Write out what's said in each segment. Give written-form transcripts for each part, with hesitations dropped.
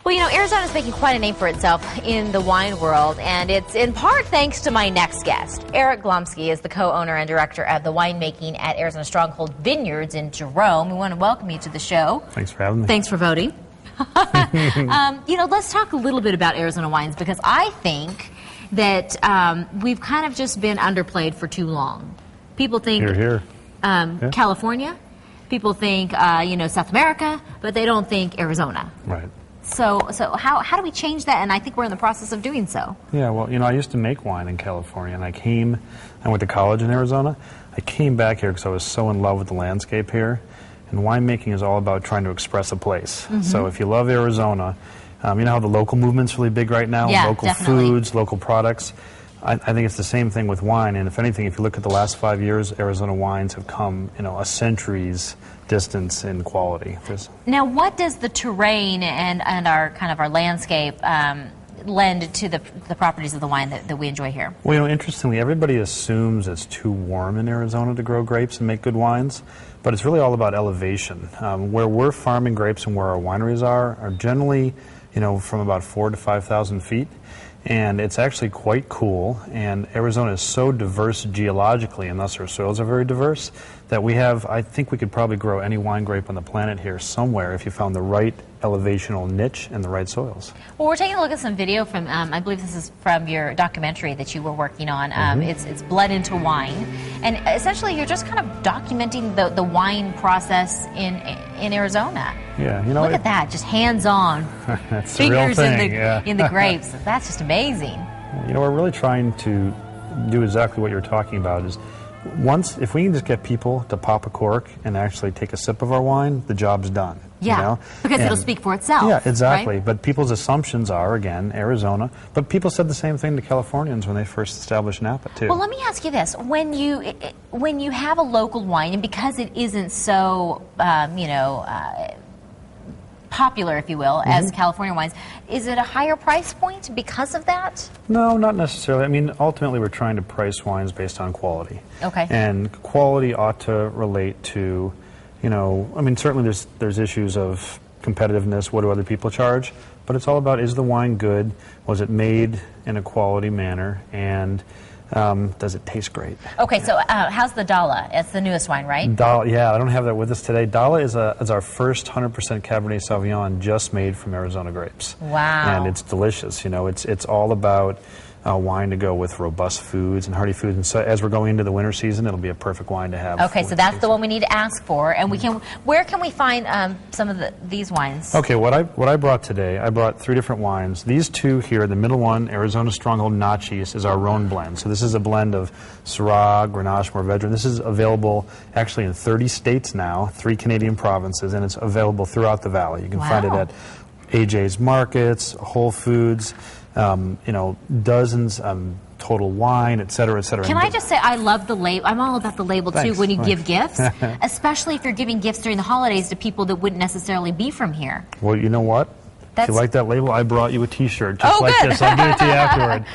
Well, you know, Arizona is making quite a name for itself in the wine world, and it's in part thanks to my next guest. Eric Glomsky is the co-owner and director of the winemaking at Arizona Stronghold Vineyards in Jerome. We want to welcome you to the show. Thanks for having me. Thanks for voting. You know, let's talk a little bit about Arizona wines, because I think that we've kind of just been underplayed for too long. People think California, people think you know, South America, but they don't think Arizona. Right. So how do we change that? And I think we're in the process of doing so. Yeah, well, you know, I used to make wine in California, and I went to college in Arizona. I came back here because I was so in love with the landscape here. And winemaking is all about trying to express a place. So if you love Arizona, you know how the local movement's really big right now? Yeah, local definitely. foods, local products. I think it's the same thing with wine. And if anything, if you look at the last 5 years, Arizona wines have come, you know, a century's distance in quality. Now, what does the terrain and our kind of our landscape lend to the properties of the wine that we enjoy here? Well, you know, interestingly, everybody assumes it's too warm in Arizona to grow grapes and make good wines, but it's really all about elevation. Where we're farming grapes and where our wineries are generally, you know, from about 4,000 to 5,000 feet. And it's actually quite cool, and Arizona is so diverse geologically, and thus our soils are very diverse, that we have, I think we could probably grow any wine grape on the planet here somewhere if you found the right elevational niche and the right soils. Well, we're taking a look at some video from, I believe this is from your documentary that you were working on. It's Blood into Wine. And essentially you're just kind of documenting the wine process in Arizona. Yeah, you know, look at that, just hands-on. That's the real fingers thing, in the grapes. That's just amazing. You know, we're really trying to do exactly what you're talking about. Is if we can just get people to pop a cork and actually take a sip of our wine, the job's done. Yeah, you know? because it'll speak for itself. Yeah, exactly. Right? But people's assumptions are, again, Arizona. But people said the same thing to Californians when they first established Napa, too. Well, let me ask you this. When you have a local wine, and because it isn't so, you know, popular, if you will, as California wines, is it a higher price point because of that? No, not necessarily. I mean, ultimately, we're trying to price wines based on quality. Okay. And quality ought to relate to, you know, I mean, certainly there's issues of competitiveness. What do other people charge? But it's all about, is the wine good? Was it made in a quality manner? And does it taste great? Okay, so how's the Dala? It's the newest wine, right? Yeah, I don't have that with us today. Dala is our first 100% Cabernet Sauvignon just made from Arizona grapes. Wow. And it's delicious. You know, it's all about wine to go with robust foods and hearty foods. And so as we're going into the winter season, it'll be a perfect wine to have. Okay, so that's the one we need to ask for. And where can we find some of these wines? Okay, what I brought today, I brought 3 different wines. These 2 here, the middle one, Arizona Stronghold Nachis, is our Rhone blend. So this is a blend of Syrah, Grenache, Mourvedre. This is available actually in 30 states now, 3 Canadian provinces, and it's available throughout the valley. You can find it at AJ's Markets, Whole Foods, you know, dozens, Total Wine, et cetera, et cetera. Can I just say, I love the label. I'm all about the label, too, when you give gifts, especially if you're giving gifts during the holidays to people that wouldn't necessarily be from here. Well, you know what? If you like that label, I brought you a T-shirt just like good. this. I'll give it to you afterward.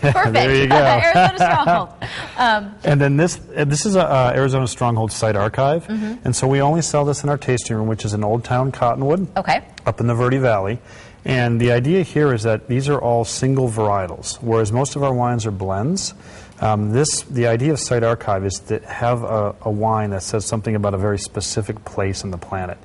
Perfect. There you go. Arizona Stronghold. And then this is a Arizona Stronghold site archive, and so we only sell this in our tasting room, which is in Old Town Cottonwood, up in the Verde Valley. And the idea here is that these are all single varietals, whereas most of our wines are blends. The idea of Site Archive is to have a wine that says something about a very specific place on the planet.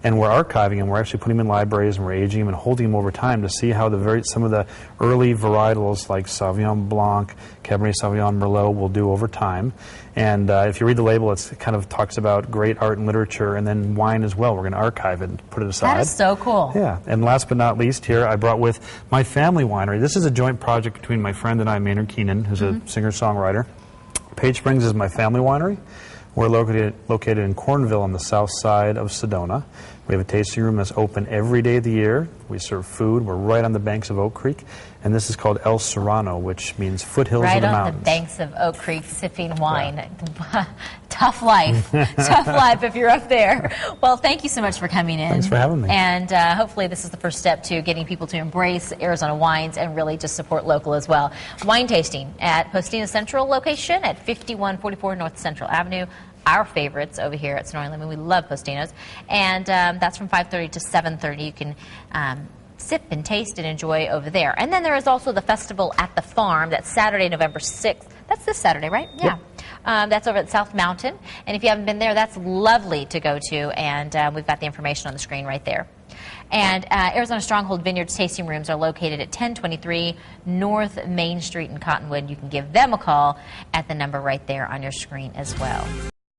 And we're archiving them, we're actually putting them in libraries, and we're aging them and holding them over time to see how some of the early varietals like Sauvignon Blanc, Cabernet Sauvignon, Merlot will do over time. And if you read the label, it kind of talks about great art and literature, and then wine as well. We're going to archive it and put it aside. That is so cool. Yeah, and last but not least here, I brought with my family winery. This is a joint project between my friend and I, Maynard Keenan, who's a singer-songwriter. Page Springs is my family winery. We're located in Cornville on the south side of Sedona. We have a tasting room that's open every day of the year. We serve food. We're right on the banks of Oak Creek. And this is called El Serrano, which means foothills of the mountains. Right on the banks of Oak Creek, sipping wine. Yeah. Tough life. Tough life if you're up there. Well, thank you so much for coming in. Thanks for having me. And hopefully this is the first step to getting people to embrace Arizona wines and really just support local as well. Wine tasting at Postina Central location at 5144 North Central Avenue. Our favorites over here at Sonoran Lemon. We love Postinos. And that's from 5:30 to 7:30. You can sip and taste and enjoy over there. And then there is also the festival at the farm. That's Saturday, November 6th. That's this Saturday, right? Yeah. Yep. That's over at South Mountain. And if you haven't been there, that's lovely to go to. And we've got the information on the screen right there. And Arizona Stronghold Vineyards tasting rooms are located at 1023 North Main Street in Cottonwood. You can give them a call at the number right there on your screen as well.